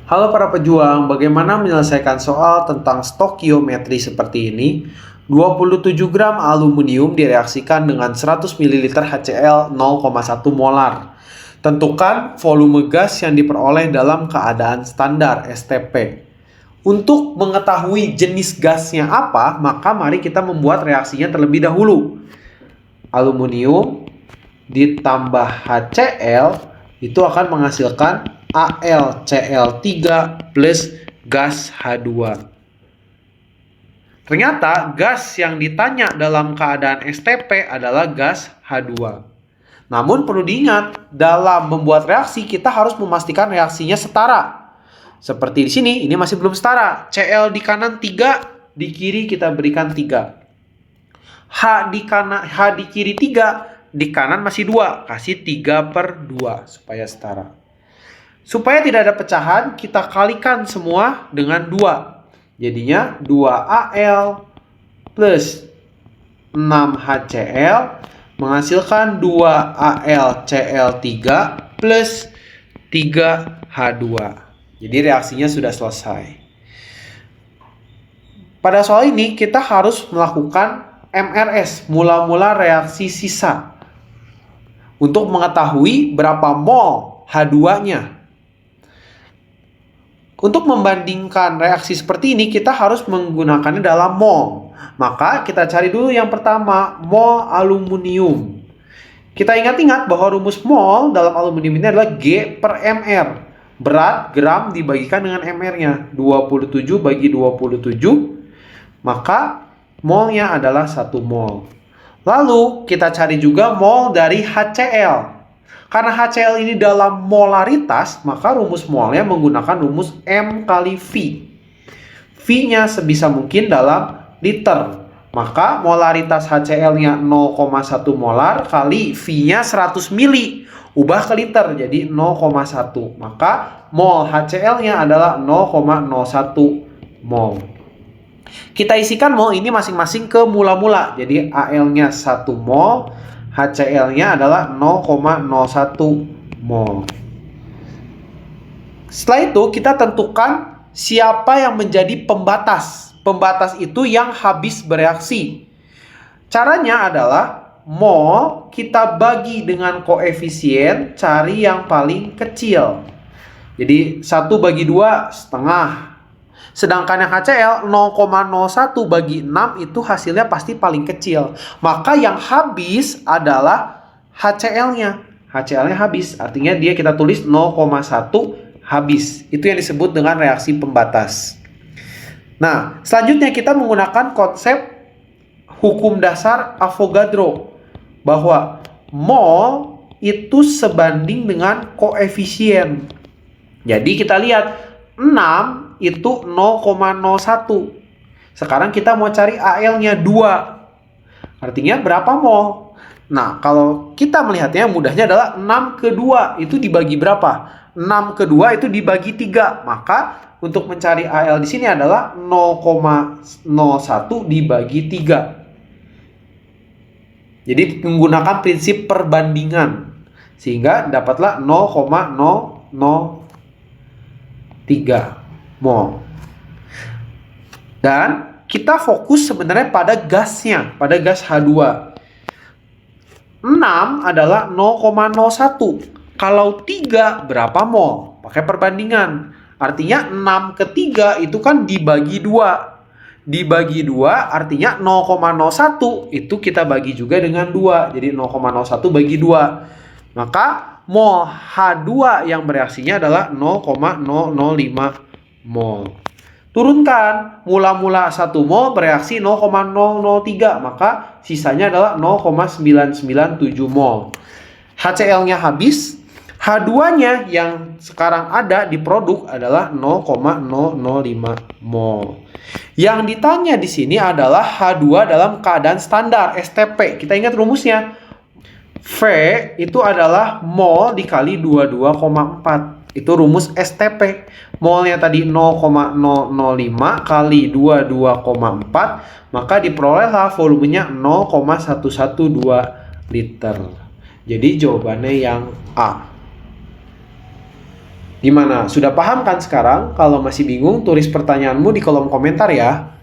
Halo para pejuang, bagaimana menyelesaikan soal tentang stokiometri seperti ini? 27 gram aluminium direaksikan dengan 100 ml HCl 0,1 molar. Tentukan volume gas yang diperoleh dalam keadaan standar STP. Untuk mengetahui jenis gasnya apa, maka mari kita membuat reaksinya terlebih dahulu. Aluminium ditambah HCl itu akan menghasilkan AlCl3 plus gas H2. Ternyata gas yang ditanya dalam keadaan STP adalah gas H2. Namun perlu diingat, dalam membuat reaksi kita harus memastikan reaksinya setara. Seperti di sini, ini masih belum setara. Cl di kanan 3, di kiri kita berikan 3. H di kiri 3, di kanan masih 2. Kasih 3/2 supaya setara. Supaya tidak ada pecahan, kita kalikan semua dengan 2. Jadinya 2Al plus 6HCl menghasilkan 2AlCl3 plus 3H2. Jadi reaksinya sudah selesai. Pada soal ini kita harus melakukan MRS, mula-mula reaksi sisa, untuk mengetahui berapa mol H2-nya. Untuk membandingkan reaksi seperti ini, kita harus menggunakannya dalam mol. Maka kita cari dulu yang pertama, mol aluminium. Kita ingat-ingat bahwa rumus mol dalam aluminium ini adalah G per Mr. Berat gram dibagikan dengan Mr-nya. 27 bagi 27, maka molnya adalah 1 mol. Lalu kita cari juga mol dari HCl. Karena HCl ini dalam molaritas, maka rumus molnya menggunakan rumus M kali V. V-nya sebisa mungkin dalam liter. Maka molaritas HCl-nya 0,1 molar kali V-nya 100 mili. Ubah ke liter jadi 0,1. Maka mol HCl-nya adalah 0,01 mol. Kita isikan mol ini masing-masing ke mula-mula. Jadi Al-nya 1 mol. HCl-nya adalah 0,01 mol. Setelah itu kita tentukan siapa yang menjadi pembatas. Pembatas itu yang habis bereaksi. Caranya adalah mol kita bagi dengan koefisien, cari yang paling kecil. Jadi 1 bagi 2 setengah. Sedangkan yang HCl 0,01 bagi 6 itu hasilnya pasti paling kecil. Maka yang habis adalah HCl-nya. HCl-nya habis, artinya dia kita tulis 0,1 habis. Itu yang disebut dengan reaksi pembatas. Nah, selanjutnya kita menggunakan konsep hukum dasar Avogadro. Bahwa mol itu sebanding dengan koefisien. Jadi kita lihat 6 itu 0,01. Sekarang kita mau cari Al-nya 2. Artinya berapa mol? Nah, kalau kita melihatnya mudahnya adalah 6 ke 2 itu dibagi berapa? 6 ke 2 itu dibagi 3. Maka untuk mencari Al di sini adalah 0,01 dibagi 3. Jadi menggunakan prinsip perbandingan. Sehingga dapatlah 0,003 mol. Dan kita fokus sebenarnya pada gasnya, pada gas H2. 6 adalah 0,01. Kalau 3 berapa mol? Pakai perbandingan. Artinya 6 ke 3 itu kan dibagi 2. Dibagi 2 artinya 0,01 itu kita bagi juga dengan 2. Jadi 0,01 bagi 2. Maka mol H2 yang bereaksinya adalah 0,005 mol. Turunkan, mula-mula 1 mol bereaksi 0,003, maka sisanya adalah 0,997 mol. HCl-nya habis, H2-nya yang sekarang ada di produk adalah 0,005 mol. Yang ditanya di sini adalah H2 dalam keadaan standar STP. Kita ingat rumusnya. V itu adalah mol dikali 22,4. Itu rumus STP. Molnya tadi 0,005 kali 22,4, maka diperolehlah volumenya 0,112 liter. Jadi jawabannya yang A. Gimana? Sudah paham kan sekarang? Kalau masih bingung, tulis pertanyaanmu di kolom komentar ya.